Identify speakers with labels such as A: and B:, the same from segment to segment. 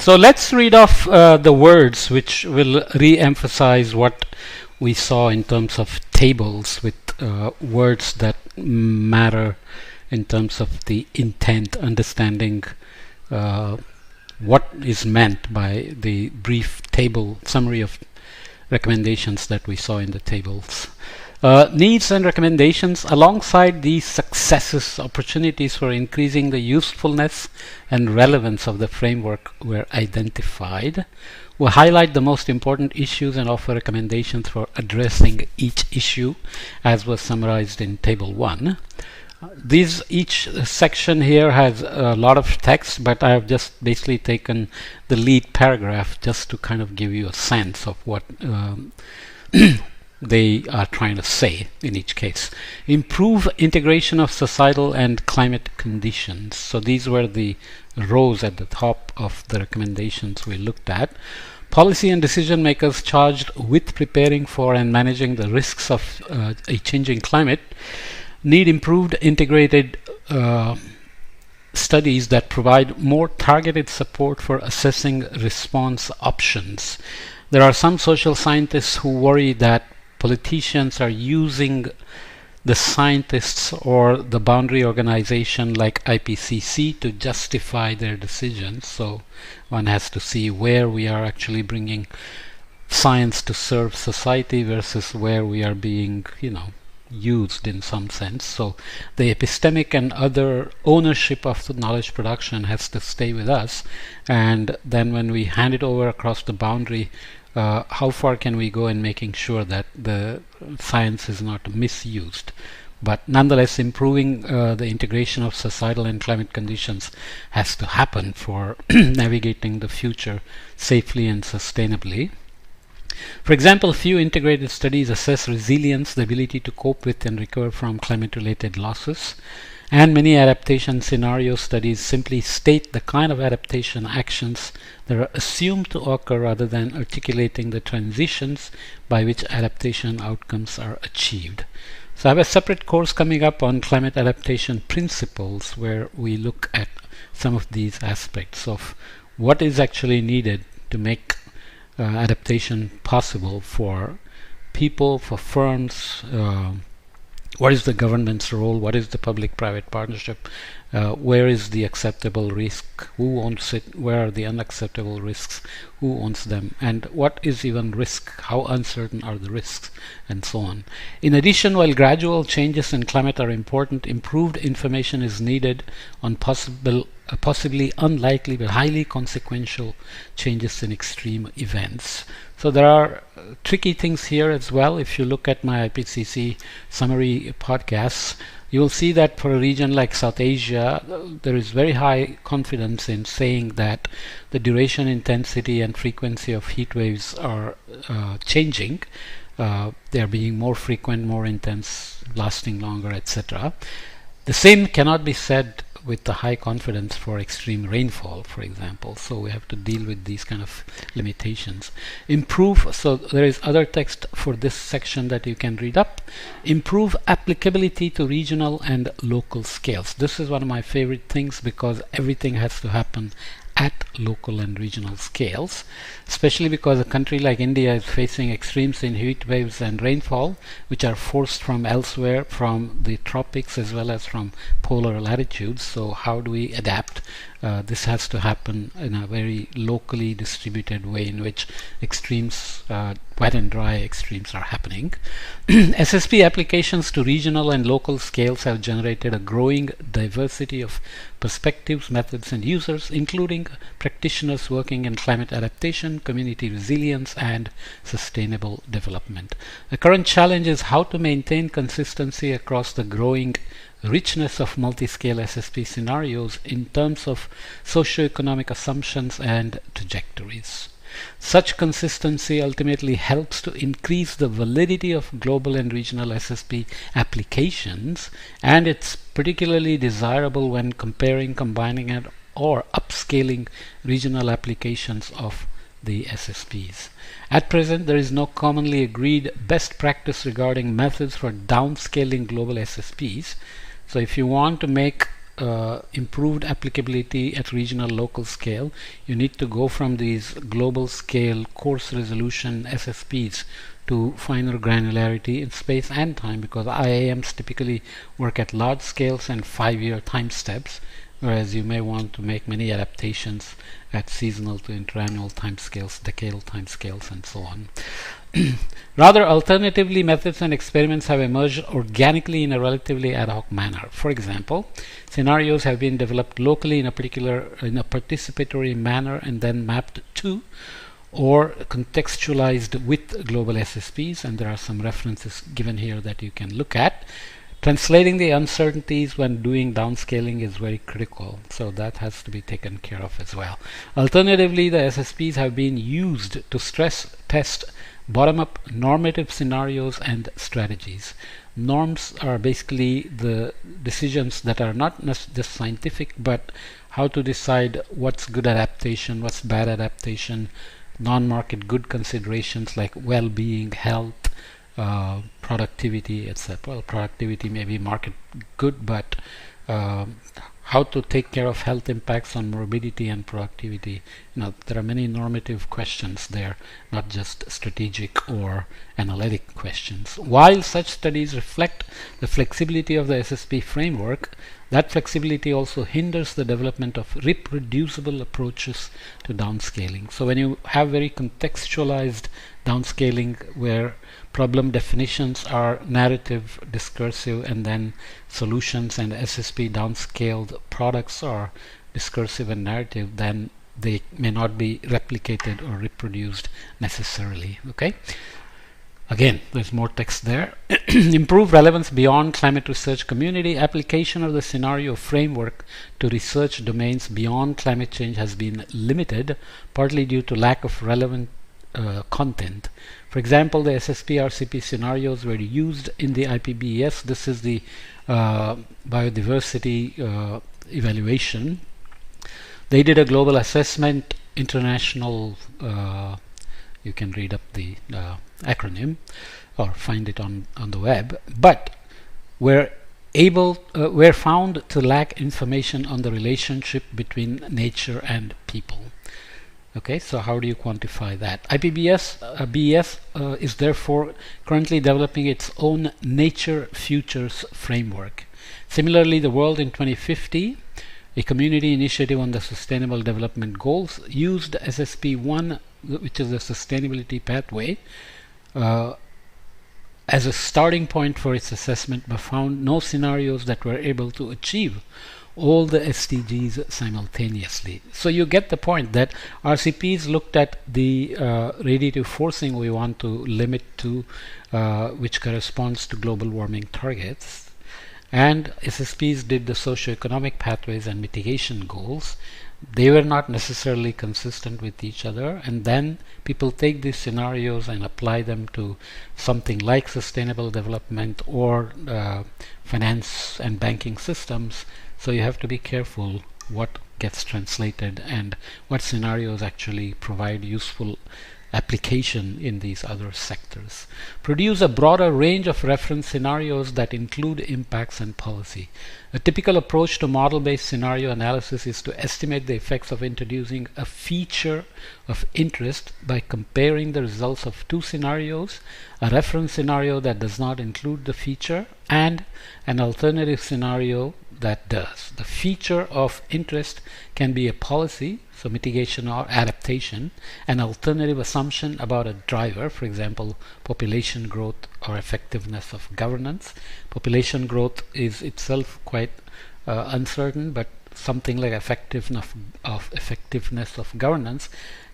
A: So let's read off the words which will re-emphasize what we saw in terms of tables with words that matter in terms of the intent, understanding what is meant by the brief table summary of recommendations that we saw in the tables. Needs and recommendations. Alongside these successes, opportunities for increasing the usefulness and relevance of the framework were identified. We'll highlight the most important issues and offer recommendations for addressing each issue, as was summarized in Table 1. Each section here has a lot of text, but I have just basically taken the lead paragraph just to kind of give you a sense of what they are trying to say in each case. Improve integration of societal and climate conditions. So these were the rows at the top of the recommendations we looked at. Policy and decision makers charged with preparing for and managing the risks of a changing climate need improved integrated studies that provide more targeted support for assessing response options. There are some social scientists who worry that politicians are using the scientists or the boundary organization like IPCC to justify their decisions. So one has to see where we are actually bringing science to serve society versus where we are being, used in some sense. So the epistemic and other ownership of the knowledge production has to stay with us, and then when we hand it over across the boundary, how far can we go in making sure that the science is not misused? But nonetheless, improving the integration of societal and climate conditions has to happen for navigating the future safely and sustainably. For example, few integrated studies assess resilience, the ability to cope with and recover from climate-related losses, and many adaptation scenario studies simply state the kind of adaptation actions that are assumed to occur rather than articulating the transitions by which adaptation outcomes are achieved. So I have a separate course coming up on climate adaptation principles where we look at some of these aspects of what is actually needed to make adaptation possible for people, for firms. What is the government's role? What is the public-private partnership? Where is the acceptable risk? Who owns it? Where are the unacceptable risks? Who owns them? And what is even risk? How uncertain are the risks? And so on. In addition, while gradual changes in climate are important, improved information is needed on possibly unlikely but highly consequential changes in extreme events. So there are tricky things here as well. If you look at my IPCC summary podcasts, you will see that for a region like South Asia, there is very high confidence in saying that the duration, intensity, and frequency of heat waves are changing. They are being more frequent, more intense, lasting longer, etc. The same cannot be said with the high confidence for extreme rainfall, for example. So we have to deal with these kind of limitations. Improve, so there is other text for this section that you can read up. Improve applicability to regional and local scales. This is one of my favorite things because everything has to happen at local and regional scales, especially because a country like India is facing extremes in heat waves and rainfall, which are forced from elsewhere, from the tropics as well as from polar latitudes. So how do we adapt? This has to happen in a very locally distributed way in which extremes, wet and dry extremes, are happening. SSP applications to regional and local scales have generated a growing diversity of perspectives, methods, and users, including practitioners working in climate adaptation, community resilience, and sustainable development. The current challenge is how to maintain consistency across the growing richness of multi-scale SSP scenarios in terms of socioeconomic assumptions and trajectories. Such consistency ultimately helps to increase the validity of global and regional SSP applications, and it's particularly desirable when comparing, combining, and or upscaling regional applications of the SSPs. At present, there is no commonly agreed best practice regarding methods for downscaling global SSPs. So if you want to make improved applicability at regional local scale, you need to go from these global scale coarse resolution SSPs to finer granularity in space and time, because IAMs typically work at large scales and 5-year time steps, whereas you may want to make many adaptations at seasonal to interannual timescales, decadal timescales, and so on. Rather, alternatively, methods and experiments have emerged organically in a relatively ad hoc manner. For example, scenarios have been developed locally in a participatory manner and then mapped to or contextualized with global SSPs, and there are some references given here that you can look at. Translating the uncertainties when doing downscaling is very critical, so that has to be taken care of as well. Alternatively, the SSPs have been used to stress test bottom-up normative scenarios and strategies. Norms are basically the decisions that are not just scientific, but how to decide what's good adaptation, what's bad adaptation, non-market good considerations like well-being, health, productivity, etc. Well, productivity may be market good, but how to take care of health impacts on morbidity and productivity. There are many normative questions there, not just strategic or analytic questions. While such studies reflect the flexibility of the SSP framework, that flexibility also hinders the development of reproducible approaches to downscaling. So when you have very contextualized downscaling where problem definitions are narrative, discursive, and then solutions and SSP downscaled products are discursive and narrative, then they may not be replicated or reproduced necessarily. Okay. Again, there's more text there. Improve relevance beyond climate research community. Application of the scenario framework to research domains beyond climate change has been limited, partly due to lack of relevant content. For example, the SSP RCP scenarios were used in the IPBES. This is the biodiversity evaluation. They did a global assessment, international, you can read up the acronym or find it on the web, but were found to lack information on the relationship between nature and people. Okay, so how do you quantify that? IPBES is therefore currently developing its own nature futures framework. Similarly, the World in 2050, a community initiative on the Sustainable Development Goals, used SSP1, which is the sustainability pathway, as a starting point for its assessment, but found no scenarios that were able to achieve all the SDGs simultaneously. So you get the point that RCPs looked at the radiative forcing we want to limit to, which corresponds to global warming targets, and SSPs did the socioeconomic pathways and mitigation goals. They were not necessarily consistent with each other, and then people take these scenarios and apply them to something like sustainable development or finance and banking systems. So you have to be careful what gets translated and what scenarios actually provide useful application in these other sectors. Produce a broader range of reference scenarios that include impacts and policy. A typical approach to model-based scenario analysis is to estimate the effects of introducing a feature of interest by comparing the results of two scenarios, a reference scenario that does not include the feature and an alternative scenario that does. The feature of interest can be a policy, so mitigation or adaptation, an alternative assumption about a driver, for example, population growth or effectiveness of governance. Population growth is itself quite uncertain, but something like effectiveness of governance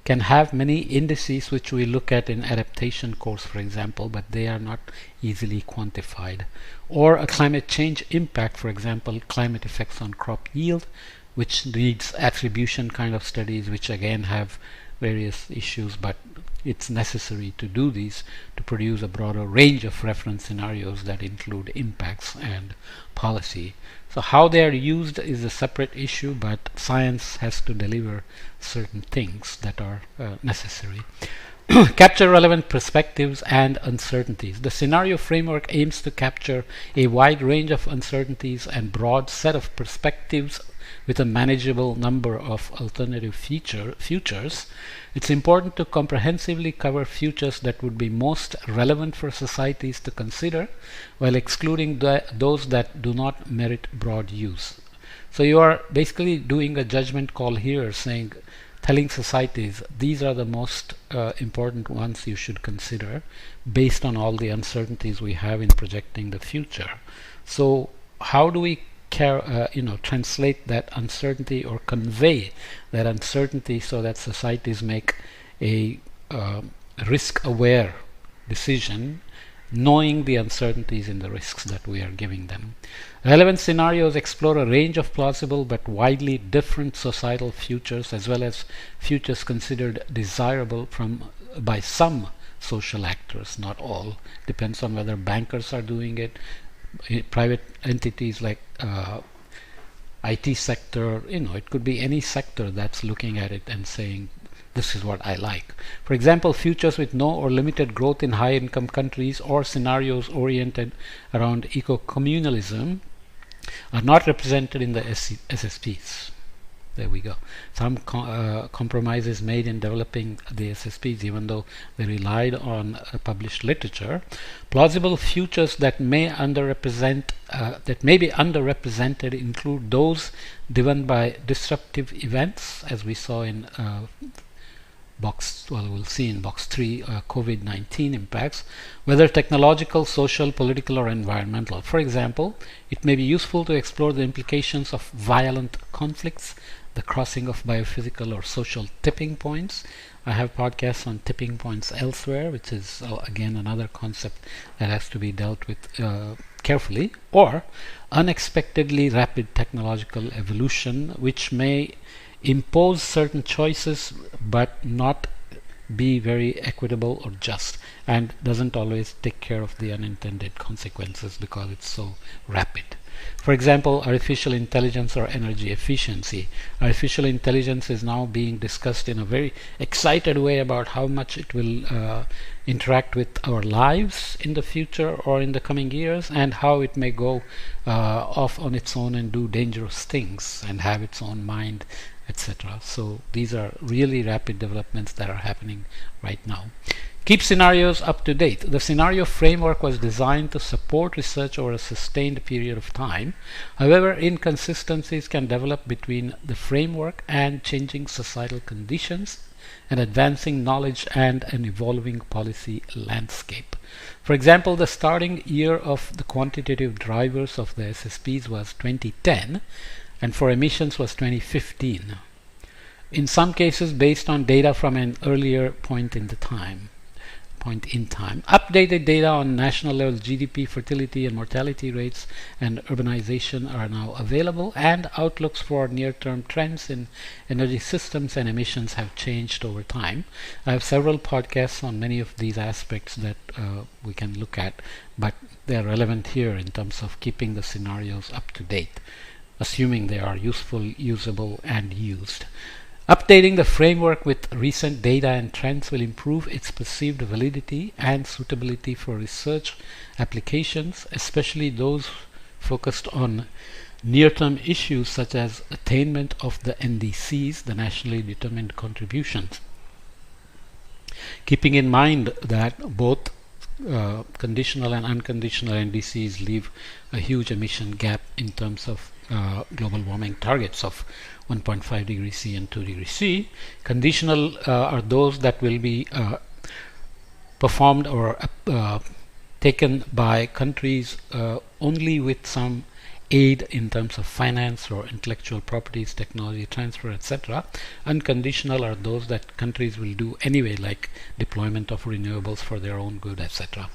A: can have many indices which we look at in adaptation course, for example, but they are not easily quantified. Or a climate change impact, for example, climate effects on crop yield, which needs attribution kind of studies, which again have various issues, but it's necessary to do these to produce a broader range of reference scenarios that include impacts and policy. So how they are used is a separate issue, but science has to deliver certain things that are necessary. Capture relevant perspectives and uncertainties. The scenario framework aims to capture a wide range of uncertainties and broad set of perspectives with a manageable number of alternative futures. It's important to comprehensively cover futures that would be most relevant for societies to consider, while excluding those that do not merit broad use. So you are basically doing a judgment call here, telling societies these are the most important ones you should consider based on all the uncertainties we have in projecting the future. So how do we translate that uncertainty or convey that uncertainty so that societies make a risk-aware decision, knowing the uncertainties and the risks that we are giving them? Relevant scenarios explore a range of plausible but widely different societal futures, as well as futures considered desirable by some social actors, not all. Depends on whether bankers are doing it, private entities like IT sector, it could be any sector that's looking at it and saying, this is what I like. For example, futures with no or limited growth in high-income countries or scenarios oriented around eco-communalism are not represented in the SSPs. There we go. Some compromises made in developing the SSPs, even though they relied on published literature. Plausible futures that may be underrepresented include those driven by disruptive events, as we saw in we'll see in box 3, COVID-19 impacts, whether technological, social, political, or environmental. For example, it may be useful to explore the implications of violent conflicts, the crossing of biophysical or social tipping points. I have podcasts on tipping points elsewhere, which is again another concept that has to be dealt with carefully, or unexpectedly rapid technological evolution, which may impose certain choices but not be very equitable or just, and doesn't always take care of the unintended consequences because it's so rapid. For example, artificial intelligence or energy efficiency. Artificial intelligence is now being discussed in a very excited way about how much it will interact with our lives in the future or in the coming years, and how it may go off on its own and do dangerous things and have its own mind, etc. So these are really rapid developments that are happening right now. Keep scenarios up to date. The scenario framework was designed to support research over a sustained period of time. However, inconsistencies can develop between the framework and changing societal conditions and advancing knowledge and an evolving policy landscape. For example, the starting year of the quantitative drivers of the SSPs was 2010, and for emissions was 2015. In some cases based on data from an earlier point in time. Updated data on national level GDP, fertility and mortality rates and urbanization are now available, and outlooks for near-term trends in energy systems and emissions have changed over time. I have several podcasts on many of these aspects that we can look at, but they are relevant here in terms of keeping the scenarios up to date, assuming they are useful, usable, and used. Updating the framework with recent data and trends will improve its perceived validity and suitability for research applications, especially those focused on near-term issues such as attainment of the NDCs, the nationally determined contributions. Keeping in mind that both conditional and unconditional NDCs leave a huge emission gap in terms of global warming targets of 1.5 degrees C and 2 degrees C. Conditional are those that will be performed or taken by countries only with some aid in terms of finance or intellectual properties, technology transfer, etc. Unconditional are those that countries will do anyway, like deployment of renewables for their own good, etc.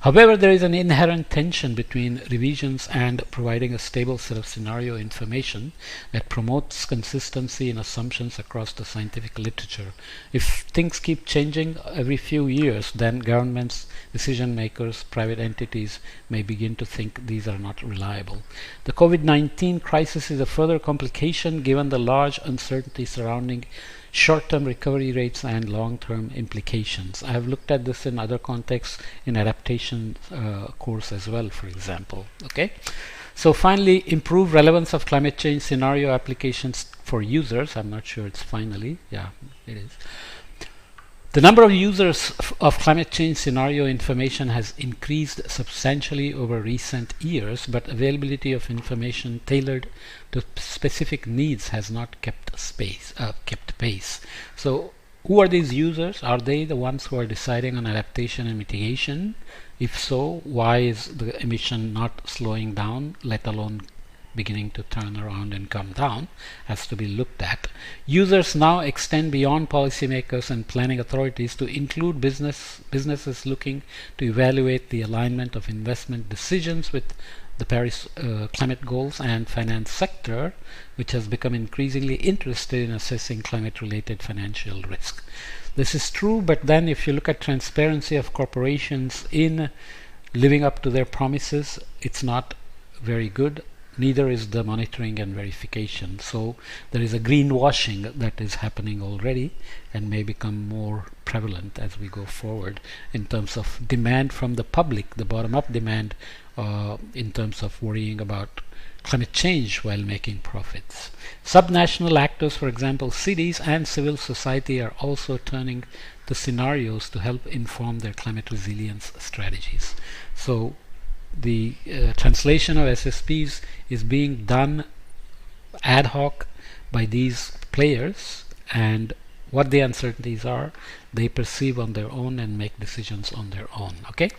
A: However, there is an inherent tension between revisions and providing a stable set of scenario information that promotes consistency in assumptions across the scientific literature. If things keep changing every few years, then governments, decision makers, private entities may begin to think these are not reliable. The COVID-19 crisis is a further complication given the large uncertainty surrounding short-term recovery rates and long-term implications. I have looked at this in other contexts in adaptation course as well, for example. Okay, so finally, improve relevance of climate change scenario applications for users. I'm not sure it's finally. Yeah, it is. The number of users of climate change scenario information has increased substantially over recent years, but availability of information tailored to specific needs has not kept pace. So, who are these users? Are they the ones who are deciding on adaptation and mitigation? If so, why is the emission not slowing down, let alone beginning to turn around and come down? Has to be looked at. Users now extend beyond policymakers and planning authorities to include businesses looking to evaluate the alignment of investment decisions with the Paris climate goals, and finance sector, which has become increasingly interested in assessing climate-related financial risk. This is true, but then if you look at transparency of corporations in living up to their promises, it's not very good. Neither is the monitoring and verification. So there is a greenwashing that is happening already and may become more prevalent as we go forward in terms of demand from the public, the bottom-up demand in terms of worrying about climate change while making profits. Subnational actors, for example, cities and civil society, are also turning to scenarios to help inform their climate resilience strategies. So the translation of SSPs is being done ad hoc by these players, and what the uncertainties are, they perceive on their own and make decisions on their own. Okay.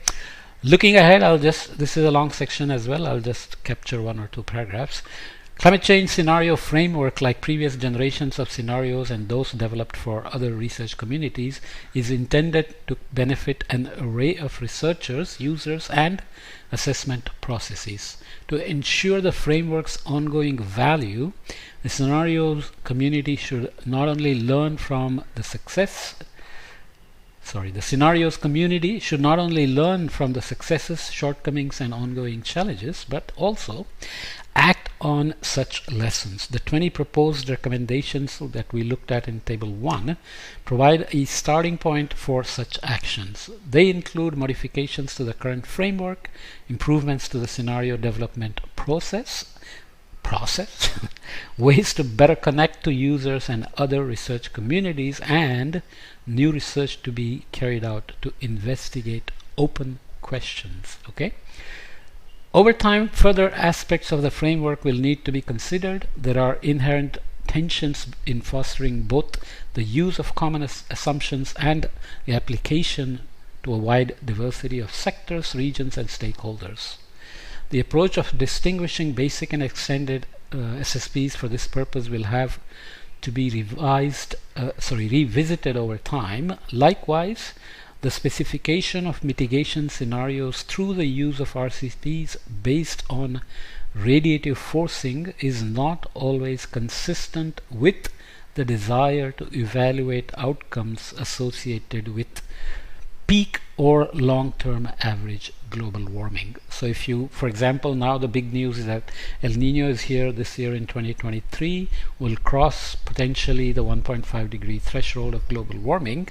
A: Looking ahead, this is a long section as well, I'll just capture one or two paragraphs. Climate change scenario framework, like previous generations of scenarios and those developed for other research communities, is intended to benefit an array of researchers, users, and assessment processes. To ensure the framework's ongoing value, the scenarios community should not only learn from the scenarios community should not only learn from the successes, shortcomings, and ongoing challenges, but also act on such lessons. The 20 proposed recommendations that we looked at in Table 1 provide a starting point for such actions. They include modifications to the current framework, improvements to the scenario development process, ways to better connect to users and other research communities, and new research to be carried out to investigate open questions. Okay. Over time, further aspects of the framework will need to be considered. There are inherent tensions in fostering both the use of common assumptions and the application to a wide diversity of sectors, regions, and stakeholders. The approach of distinguishing basic and extended SSPs for this purpose will have to be revisited over time. Likewise, the specification of mitigation scenarios through the use of RCPs based on radiative forcing is not always consistent with the desire to evaluate outcomes associated with peak or long-term average global warming. So if you, for example, now the big news is that El Nino is here this year in 2023, will cross potentially the 1.5 degree threshold of global warming.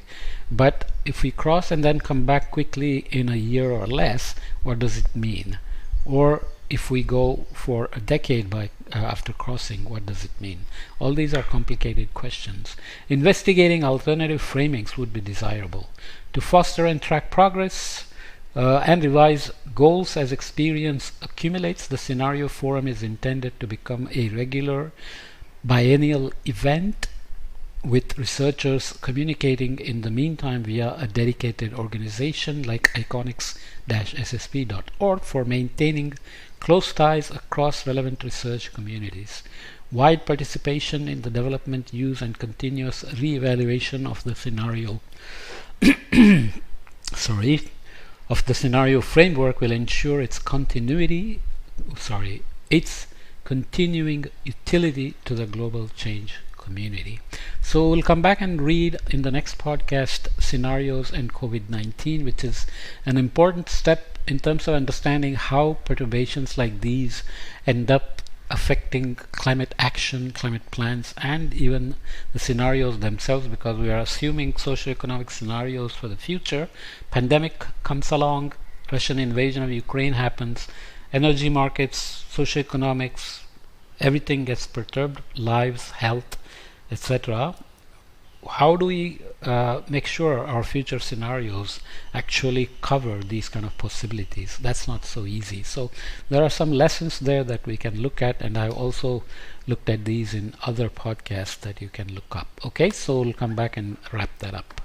A: But if we cross and then come back quickly in a year or less, what does it mean? Or if we go for a decade after crossing, what does it mean? All these are complicated questions. Investigating alternative framings would be desirable to foster and track progress and revise goals as experience accumulates. The scenario forum is intended to become a regular biennial event, with researchers communicating in the meantime via a dedicated organization like iconics-ssp.org for maintaining close ties across relevant research communities. Wide participation in the development, use, and continuous re-evaluation of the scenario of the scenario framework will ensure its continuing utility to the global change community. So we'll come back and read in the next podcast scenarios and COVID-19, which is an important step in terms of understanding how perturbations like these end up affecting climate action, climate plans, and even the scenarios themselves, because we are assuming socioeconomic scenarios for the future. Pandemic comes along, Russian invasion of Ukraine happens, energy markets, socioeconomics, everything gets perturbed, lives, health, etc. How do we make sure our future scenarios actually cover these kind of possibilities? That's not so easy. So there are some lessons there that we can look at, and I've also looked at these in other podcasts that you can look up. Okay, so we'll come back and wrap that up.